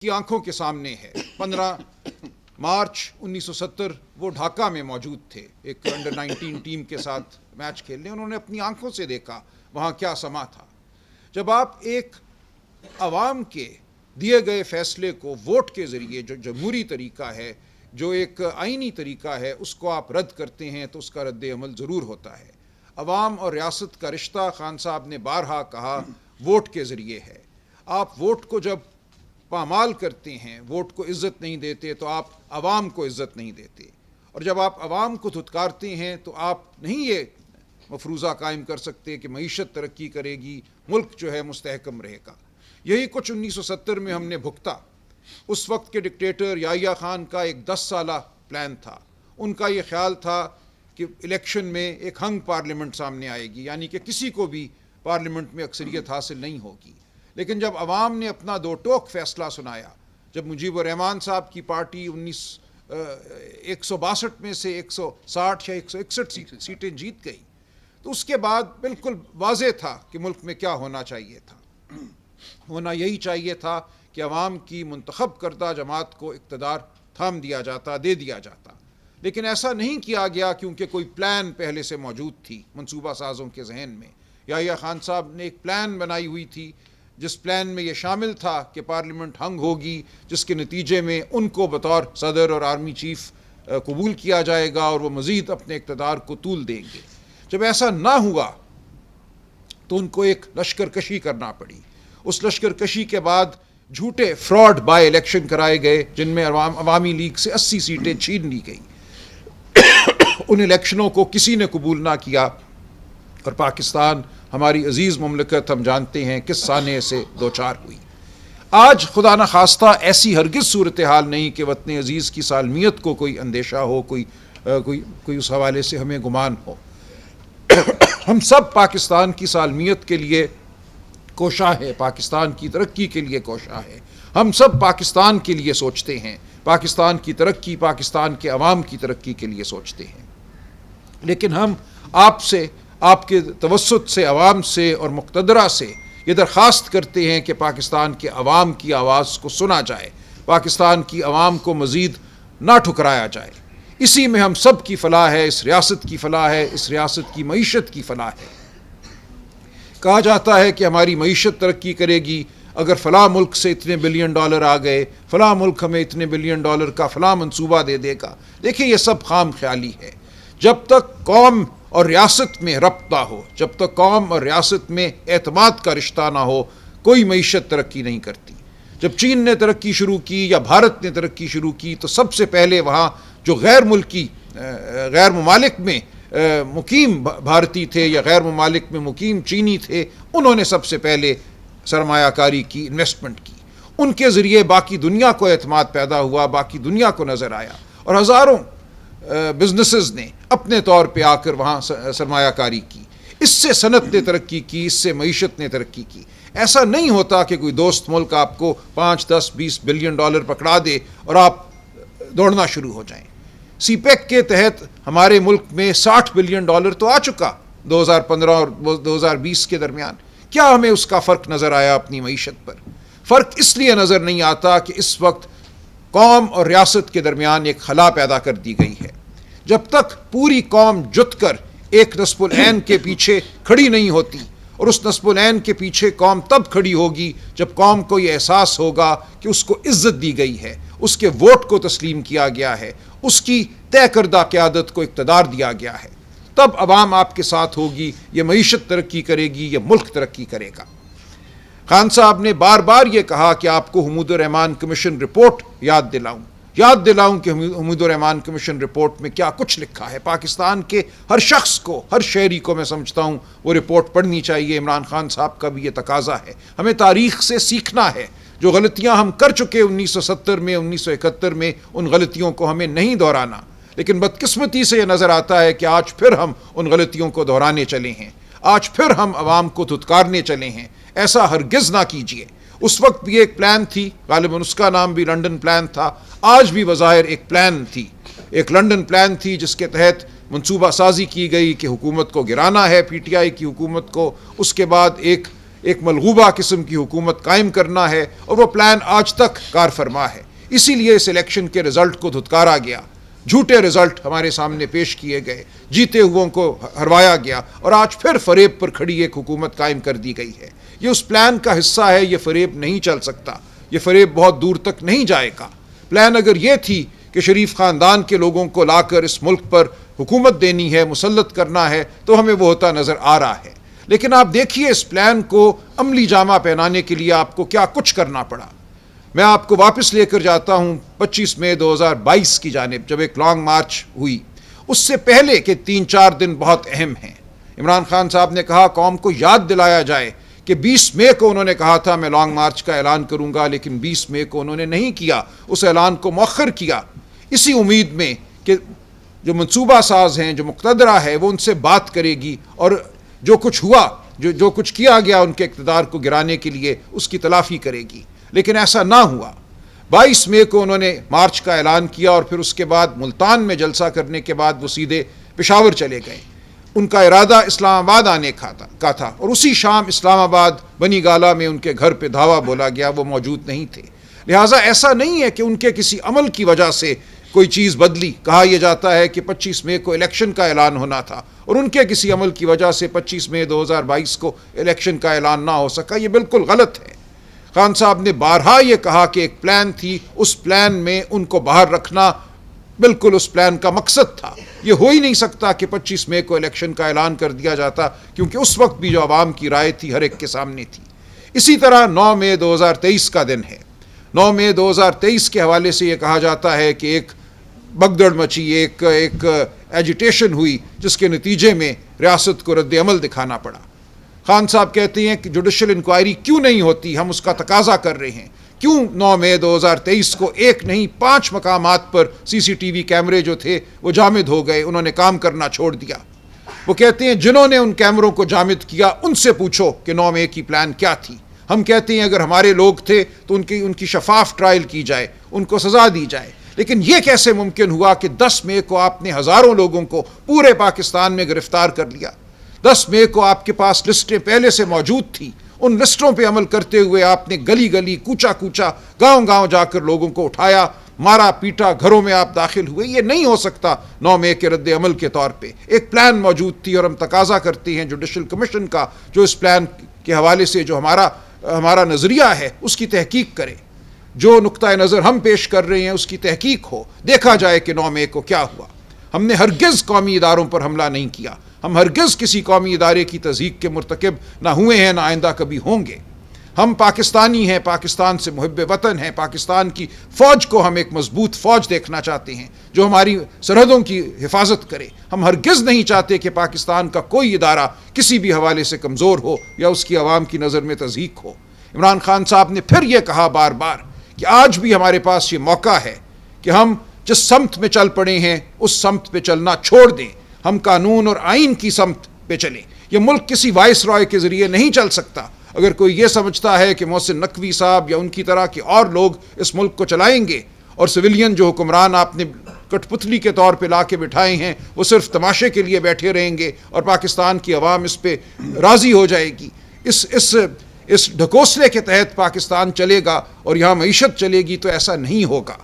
کی آنکھوں کے سامنے ہے۔ 15 مارچ 1970 وہ ڈھاکہ میں موجود تھے ایک انڈر 19 ٹیم کے ساتھ میچ کھیلنے، انہوں نے اپنی آنکھوں سے دیکھا وہاں کیا سما تھا۔ جب آپ ایک عوام کے دیے گئے فیصلے کو ووٹ کے ذریعے، جو جمہوری طریقہ ہے، جو ایک آئینی طریقہ ہے، اس کو آپ رد کرتے ہیں تو اس کا رد عمل ضرور ہوتا ہے۔ عوام اور ریاست کا رشتہ خان صاحب نے بارہا کہا ووٹ کے ذریعے ہے۔ آپ ووٹ کو جب پامال کرتے ہیں، ووٹ کو عزت نہیں دیتے، تو آپ عوام کو عزت نہیں دیتے، اور جب آپ عوام کو دھتکارتے ہیں تو آپ نہیں یہ مفروضہ قائم کر سکتے کہ معیشت ترقی کرے گی، ملک جو ہے مستحکم رہے گا۔ یہی کچھ 1970 میں ہم نے بھگتا۔ اس وقت کے ڈکٹیٹر یحییٰ خان کا ایک 10 سالہ پلان تھا۔ ان کا یہ خیال تھا کہ الیکشن میں ایک ہنگ پارلیمنٹ سامنے آئے گی، یعنی کہ کسی کو بھی پارلیمنٹ میں اکثریت حاصل نہیں ہوگی۔ لیکن جب عوام نے اپنا دو ٹوک فیصلہ سنایا، جب مجیب الرحمان صاحب کی پارٹی 162 میں سے 160 یا 161 سیٹیں جیت گئی، تو اس کے بعد بالکل واضح تھا کہ ملک میں کیا ہونا چاہیے تھا۔ ہونا یہی چاہیے تھا کہ عوام کی منتخب کردہ جماعت کو اقتدار تھام دیا جاتا، دے دیا جاتا، لیکن ایسا نہیں کیا گیا کیونکہ کوئی پلان پہلے سے موجود تھی منصوبہ سازوں کے ذہن میں۔ یحییٰ خان صاحب نے ایک پلان بنائی ہوئی تھی، جس پلان میں یہ شامل تھا کہ پارلیمنٹ ہنگ ہوگی، جس کے نتیجے میں ان کو بطور صدر اور آرمی چیف قبول کیا جائے گا اور وہ مزید اپنے اقتدار کو طول دیں گے۔ جب ایسا نہ ہوا تو ان کو ایک لشکر کشی کرنا پڑی۔ اس لشکر کشی کے بعد جھوٹے فراڈ بائی الیکشن کرائے گئے، جن میں عوامی لیگ سے 80 سیٹیں چھین لی گئی۔ ان الیکشنوں کو کسی نے قبول نہ کیا، اور پاکستان ہماری عزیز مملکت، ہم جانتے ہیں کس سانے سے دوچار ہوئی۔ آج خدا نخواستہ ایسی ہرگز صورتحال نہیں کہ وطن عزیز کی سالمیت کو کوئی اندیشہ ہو، کوئی اس حوالے سے ہمیں گمان ہو۔ ہم سب پاکستان کی سالمیت کے لیے کوشاں ہے، پاکستان کی ترقی کے لیے کوشاں ہے۔ ہم سب پاکستان کے لیے سوچتے ہیں، پاکستان کی ترقی، پاکستان کے عوام کی ترقی کے لیے سوچتے ہیں۔ لیکن ہم آپ سے، آپ کے توسط سے، عوام سے اور مقتدرہ سے یہ درخواست کرتے ہیں کہ پاکستان کے عوام کی آواز کو سنا جائے، پاکستان کی عوام کو مزید نہ ٹھکرایا جائے۔ اسی میں ہم سب کی فلاح ہے، اس ریاست کی فلاح ہے، اس ریاست کی معیشت کی فلاح ہے۔ کہا جاتا ہے کہ ہماری معیشت ترقی کرے گی اگر فلاں ملک سے اتنے بلین ڈالر آ گئے، فلاں ملک ہمیں اتنے بلین ڈالر کا فلاں منصوبہ دے دے گا۔ دیکھیں، یہ سب خام خیالی ہے۔ جب تک قوم اور ریاست میں ربط نہ ہو، جب تک قوم اور ریاست میں اعتماد کا رشتہ نہ ہو، کوئی معیشت ترقی نہیں کرتی۔ جب چین نے ترقی شروع کی یا بھارت نے ترقی شروع کی، تو سب سے پہلے وہاں جو غیر ممالک میں مقیم بھارتی تھے یا غیر ممالک میں مقیم چینی تھے، انہوں نے سب سے پہلے سرمایہ کاری کی، انویسٹمنٹ کی۔ ان کے ذریعے باقی دنیا کو اعتماد پیدا ہوا، باقی دنیا کو نظر آیا، اور ہزاروں بزنسز نے اپنے طور پہ آ کر وہاں سرمایہ کاری کی۔ اس سے صنعت نے ترقی کی، اس سے معیشت نے ترقی کی۔ ایسا نہیں ہوتا کہ کوئی دوست ملک آپ کو 5، 10، 20 بلین ڈالر پکڑا دے اور آپ دوڑنا شروع ہو جائیں۔ سی پیک کے تحت ہمارے ملک میں 60 بلین ڈالر تو آ چکا 2015 اور 2020 کے درمیان۔ کیا ہمیں اس کا فرق نظر آیا اپنی معیشت پر؟ فرق اس لیے نظر نہیں آتا کہ اس وقت قوم اور ریاست کے درمیان ایک خلا پیدا کر دی گئی ہے۔ جب تک پوری قوم جت کر ایک نصب العین کے پیچھے کھڑی نہیں ہوتی، اور اس نصب العین کے پیچھے قوم تب کھڑی ہوگی جب قوم کو یہ احساس ہوگا کہ اس کو عزت دی گئی ہے، اس کے ووٹ کو تسلیم کیا گیا ہے، اس کی طے کردہ قیادت کو اقتدار دیا گیا ہے، تب عوام آپ کے ساتھ ہوگی، یہ معیشت ترقی کرے گی، یہ ملک ترقی کرے گا۔ خان صاحب نے بار بار یہ کہا کہ آپ کو حمود الرحمان کمیشن رپورٹ یاد دلاؤں کہ حمود الرحمان کمیشن رپورٹ میں کیا کچھ لکھا ہے۔ پاکستان کے ہر شخص کو، ہر شہری کو میں سمجھتا ہوں وہ رپورٹ پڑھنی چاہیے۔ عمران خان صاحب کا بھی یہ تقاضا ہے۔ ہمیں تاریخ سے سیکھنا ہے۔ جو غلطیاں ہم کر چکے 1970 میں، 1971 میں، ان غلطیوں کو ہمیں نہیں دہرانا۔ لیکن بدقسمتی سے یہ نظر آتا ہے کہ آج پھر ہم ان غلطیوں کو دہرانے چلے ہیں، آج پھر ہم عوام کو دھتکارنے چلے ہیں۔ ایسا ہرگز نہ کیجیے۔ اس وقت بھی ایک پلان تھی، غالباً اس کا نام بھی لنڈن پلان تھا۔ آج بھی بظاہر ایک پلان تھی، ایک لنڈن پلان تھی، جس کے تحت منصوبہ سازی کی گئی کہ حکومت کو گرانا ہے، پی ٹی آئی کی حکومت کو۔ اس کے بعد ایک ملغوبہ قسم کی حکومت قائم کرنا ہے، اور وہ پلان آج تک کار فرما ہے۔ اسی لیے اس الیکشن کے رزلٹ کو دھتکارا گیا، جھوٹے رزلٹ ہمارے سامنے پیش کیے گئے، جیتے ہوئوں کو ہروایا گیا، اور آج پھر فریب پر کھڑی ایک حکومت قائم کر دی گئی ہے۔ یہ اس پلان کا حصہ ہے، یہ فریب نہیں چل سکتا، یہ فریب بہت دور تک نہیں جائے گا۔ پلان اگر یہ تھی کہ شریف خاندان کے لوگوں کو لا کر اس ملک پر حکومت دینی ہے، مسلط کرنا ہے، تو ہمیں وہ ہوتا نظر آ رہا ہے۔ لیکن آپ دیکھیے اس پلان کو عملی جامہ پہنانے کے لیے آپ کو کیا کچھ کرنا پڑا۔ میں آپ کو واپس لے کر جاتا ہوں 25 مئی 2022 کی جانب، جب ایک لانگ مارچ ہوئی۔ اس سے پہلے کے 3-4 دن بہت اہم ہیں۔ عمران خان صاحب نے کہا قوم کو یاد دلایا جائے کہ 20 مئی کو انہوں نے کہا تھا میں لانگ مارچ کا اعلان کروں گا، لیکن 20 مئی کو انہوں نے نہیں کیا، اس اعلان کو مؤخر کیا، اسی امید میں کہ جو منصوبہ ساز ہیں، جو مقتدرہ ہے، وہ ان سے بات کرے گی، اور جو کچھ ہوا، جو کچھ کیا گیا ان کے اقتدار کو گرانے کے لیے، اس کی تلافی کرے گی۔ لیکن ایسا نہ ہوا۔ 22 مئی کو انہوں نے مارچ کا اعلان کیا، اور پھر اس کے بعد ملتان میں جلسہ کرنے کے بعد وہ سیدھے پشاور چلے گئے۔ ان کا ارادہ اسلام آباد آنے کا تھا، اور اسی شام اسلام آباد بنی گالہ میں ان کے گھر پہ دھاوا بولا گیا، وہ موجود نہیں تھے۔ لہٰذا ایسا نہیں ہے کہ ان کے کسی عمل کی وجہ سے کوئی چیز بدلی۔ کہا یہ جاتا ہے کہ 25 مئی کو الیکشن کا اعلان ہونا تھا، اور ان کے کسی عمل کی وجہ سے 25 مئی 2022 کو الیکشن کا اعلان نہ ہو سکا۔ یہ بالکل غلط ہے۔ خان صاحب نے بارہا یہ کہا کہ ایک پلان تھی، اس پلان میں ان کو باہر رکھنا بالکل اس پلان کا مقصد تھا۔ یہ ہو ہی نہیں سکتا کہ 25 مئی کو الیکشن کا اعلان کر دیا جاتا، کیونکہ اس وقت بھی جو عوام کی رائے تھی ہر ایک کے سامنے تھی۔ اسی طرح 9 مئی 2023 کا دن ہے۔ 9 مئی 2023 کے حوالے سے یہ کہا جاتا ہے کہ ایک بگدڑ مچی، ایک ایجیٹیشن ہوئی، جس کے نتیجے میں ریاست کو رد عمل دکھانا پڑا۔ خان صاحب کہتے ہیں کہ جوڈیشل انکوائری کیوں نہیں ہوتی، ہم اس کا تقاضا کر رہے ہیں۔ کیوں 9 مئی 2023 کو ایک نہیں 5 مقامات پر CCTV کیمرے جو تھے وہ جامد ہو گئے، انہوں نے کام کرنا چھوڑ دیا۔ وہ کہتے ہیں جنہوں نے ان کیمروں کو جامد کیا ان سے پوچھو کہ 9 مئی کی پلان کیا تھی۔ ہم کہتے ہیں اگر ہمارے لوگ تھے تو ان کی شفاف ٹرائل کی جائے، ان کو سزا دی جائے۔ لیکن یہ کیسے ممکن ہوا کہ 10 مئی کو آپ نے ہزاروں لوگوں کو پورے پاکستان میں گرفتار کر لیا؟ 10 مئی کو آپ کے پاس لسٹیں پہلے سے موجود تھیں، ان لسٹوں پہ عمل کرتے ہوئے آپ نے گلی گلی، کوچا کوچا، گاؤں گاؤں جا کر لوگوں کو اٹھایا، مارا پیٹا، گھروں میں آپ داخل ہوئے۔ یہ نہیں ہو سکتا 9 مئی کے رد عمل کے طور پہ۔ ایک پلان موجود تھی، اور ہم تقاضا کرتے ہیں جوڈیشل کمیشن کا، جو اس پلان کے حوالے سے جو ہمارا نظریہ ہے اس کی تحقیق کرے، جو نقطہ نظر ہم پیش کر رہے ہیں اس کی تحقیق ہو، دیکھا جائے کہ 9 مئی کو کیا ہوا۔ ہم نے ہرگز قومی اداروں پر حملہ نہیں کیا، ہم ہرگز کسی قومی ادارے کی تضحیک کے مرتکب نہ ہوئے ہیں، نہ آئندہ کبھی ہوں گے۔ ہم پاکستانی ہیں، پاکستان سے محب وطن ہیں، پاکستان کی فوج کو ہم ایک مضبوط فوج دیکھنا چاہتے ہیں جو ہماری سرحدوں کی حفاظت کرے۔ ہم ہرگز نہیں چاہتے کہ پاکستان کا کوئی ادارہ کسی بھی حوالے سے کمزور ہو یا اس کی عوام کی نظر میں تضحیک ہو۔ عمران خان صاحب نے پھر یہ کہا بار بار کہ آج بھی ہمارے پاس یہ موقع ہے کہ ہم جس سمت میں چل پڑے ہیں اس سمت پہ چلنا چھوڑ دیں، ہم قانون اور آئین کی سمت پہ چلیں۔ یہ ملک کسی وائس رائے کے ذریعے نہیں چل سکتا۔ اگر کوئی یہ سمجھتا ہے کہ محسن نقوی صاحب یا ان کی طرح کے اور لوگ اس ملک کو چلائیں گے، اور سویلین جو حکمران آپ نے کٹ پتلی کے طور پہ لا کے بٹھائے ہیں وہ صرف تماشے کے لیے بیٹھے رہیں گے اور پاکستان کی عوام اس پہ راضی ہو جائے گی، اس ڈھکوسلے کے تحت پاکستان چلے گا اور یہاں معیشت چلے گی، تو ایسا نہیں ہوگا۔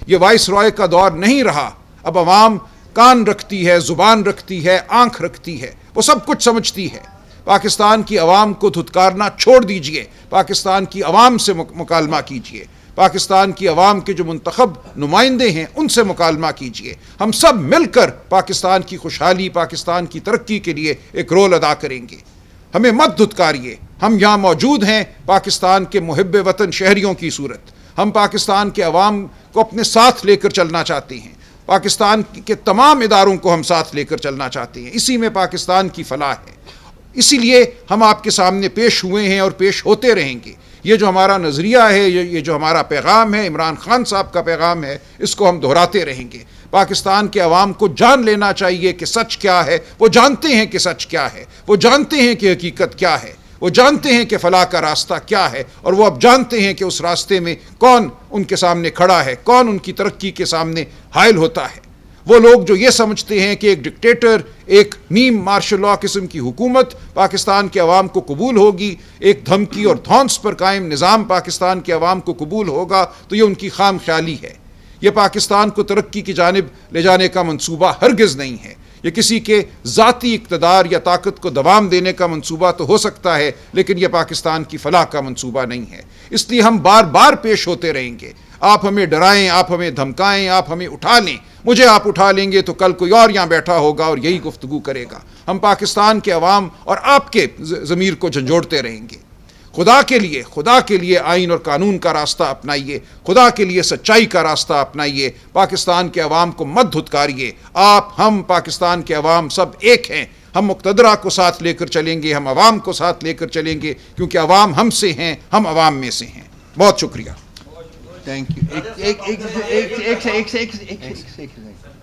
یہ وائس رائے کا دور نہیں رہا۔ اب عوام کان رکھتی ہے، زبان رکھتی ہے، آنکھ رکھتی ہے، وہ سب کچھ سمجھتی ہے۔ پاکستان کی عوام کو دھتکارنا چھوڑ دیجئے، پاکستان کی عوام سے مکالمہ کیجئے، پاکستان کی عوام کے جو منتخب نمائندے ہیں ان سے مکالمہ کیجئے۔ ہم سب مل کر پاکستان کی خوشحالی، پاکستان کی ترقی کے لیے ایک رول ادا کریں گے۔ ہمیں مت دھتکاریے، ہم یہاں موجود ہیں پاکستان کے محب وطن شہریوں کی صورت۔ ہم پاکستان کے عوام کو اپنے ساتھ لے کر چلنا چاہتے ہیں، پاکستان کے تمام اداروں کو ہم ساتھ لے کر چلنا چاہتے ہیں، اسی میں پاکستان کی فلاح ہے۔ اسی لیے ہم آپ کے سامنے پیش ہوئے ہیں اور پیش ہوتے رہیں گے۔ یہ جو ہمارا نظریہ ہے، یہ جو ہمارا پیغام ہے، عمران خان صاحب کا پیغام ہے، اس کو ہم دہراتے رہیں گے۔ پاکستان کے عوام کو جان لینا چاہیے کہ سچ کیا ہے، وہ جانتے ہیں کہ سچ کیا ہے، وہ جانتے ہیں کہ حقیقت کیا ہے، وہ جانتے ہیں کہ فلاح کا راستہ کیا ہے، اور وہ اب جانتے ہیں کہ اس راستے میں کون ان کے سامنے کھڑا ہے، کون ان کی ترقی کے سامنے حائل ہوتا ہے۔ وہ لوگ جو یہ سمجھتے ہیں کہ ایک ڈکٹیٹر، ایک نیم مارشل لا قسم کی حکومت پاکستان کے عوام کو قبول ہوگی، ایک دھمکی اور دھونس پر قائم نظام پاکستان کے عوام کو قبول ہوگا، تو یہ ان کی خام خیالی ہے۔ یہ پاکستان کو ترقی کی جانب لے جانے کا منصوبہ ہرگز نہیں ہے۔ یہ کسی کے ذاتی اقتدار یا طاقت کو دوام دینے کا منصوبہ تو ہو سکتا ہے، لیکن یہ پاکستان کی فلاح کا منصوبہ نہیں ہے۔ اس لیے ہم بار بار پیش ہوتے رہیں گے۔ آپ ہمیں ڈرائیں، آپ ہمیں دھمکائیں، آپ ہمیں اٹھا لیں، مجھے آپ اٹھا لیں گے تو کل کوئی اور یہاں بیٹھا ہوگا اور یہی گفتگو کرے گا۔ ہم پاکستان کے عوام اور آپ کے ضمیر کو جھنجھوڑتے رہیں گے۔ خدا کے لیے آئین اور قانون کا راستہ اپنائیے، خدا کے لیے سچائی کا راستہ اپنائیے، پاکستان کے عوام کو مت دھتکاریے۔ ہم پاکستان کے عوام سب ایک ہیں، ہم مقتدرہ کو ساتھ لے کر چلیں گے، ہم عوام کو ساتھ لے کر چلیں گے، کیونکہ عوام ہم سے ہیں، ہم عوام میں سے ہیں۔ بہت شکریہ۔ Thank you.